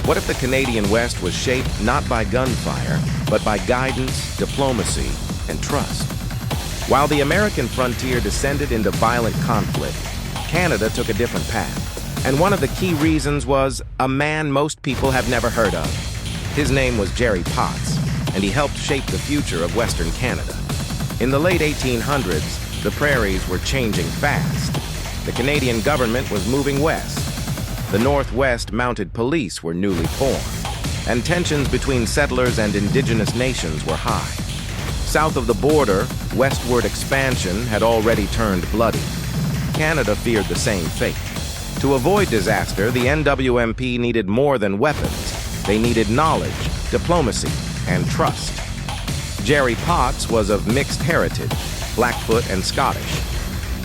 What if the Canadian West was shaped not by gunfire, but by guidance, diplomacy, and trust? While the American frontier descended into violent conflict, Canada took a different path. And one of the key reasons was a man most people have never heard of. His name was Jerry Potts, and he helped shape the future of Western Canada. In the late 1800s, the prairies were changing fast. The Canadian government was moving west. The Northwest Mounted Police were newly formed, and tensions between settlers and indigenous nations were high. South of the border, westward expansion had already turned bloody. Canada feared the same fate. To avoid disaster, the NWMP needed more than weapons. They needed knowledge, diplomacy, and trust. Jerry Potts was of mixed heritage, Blackfoot and Scottish.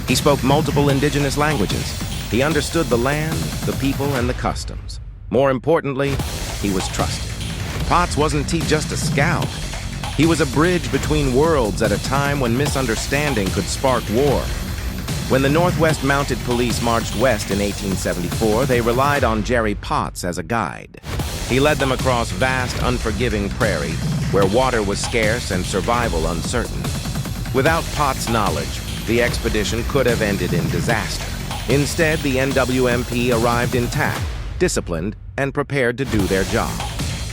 He spoke multiple indigenous languages. He understood the land, the people, and the customs. More importantly, he was trusted. Potts wasn't just a scout. He was a bridge between worlds at a time when misunderstanding could spark war. When the Northwest Mounted Police marched west in 1874, they relied on Jerry Potts as a guide. He led them across vast, unforgiving prairie, where water was scarce and survival uncertain. Without Potts' knowledge, the expedition could have ended in disaster. Instead, the NWMP arrived intact, disciplined, and prepared to do their job.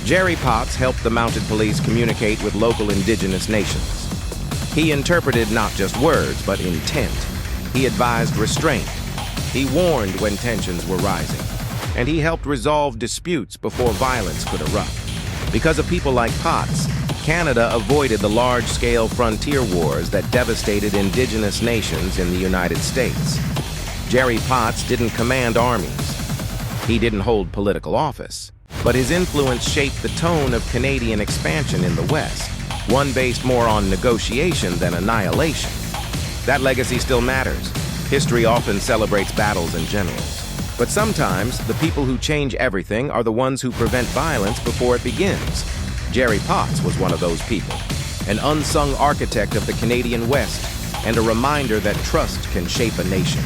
Jerry Potts helped the Mounted Police communicate with local indigenous nations. He interpreted not just words, but intent. He advised restraint. He warned when tensions were rising. And he helped resolve disputes before violence could erupt. Because of people like Potts, Canada avoided the large-scale frontier wars that devastated indigenous nations in the United States. Jerry Potts didn't command armies. He didn't hold political office. But his influence shaped the tone of Canadian expansion in the West, one based more on negotiation than annihilation. That legacy still matters. History often celebrates battles and generals. But sometimes, the people who change everything are the ones who prevent violence before it begins. Jerry Potts was one of those people, an unsung architect of the Canadian West, and a reminder that trust can shape a nation.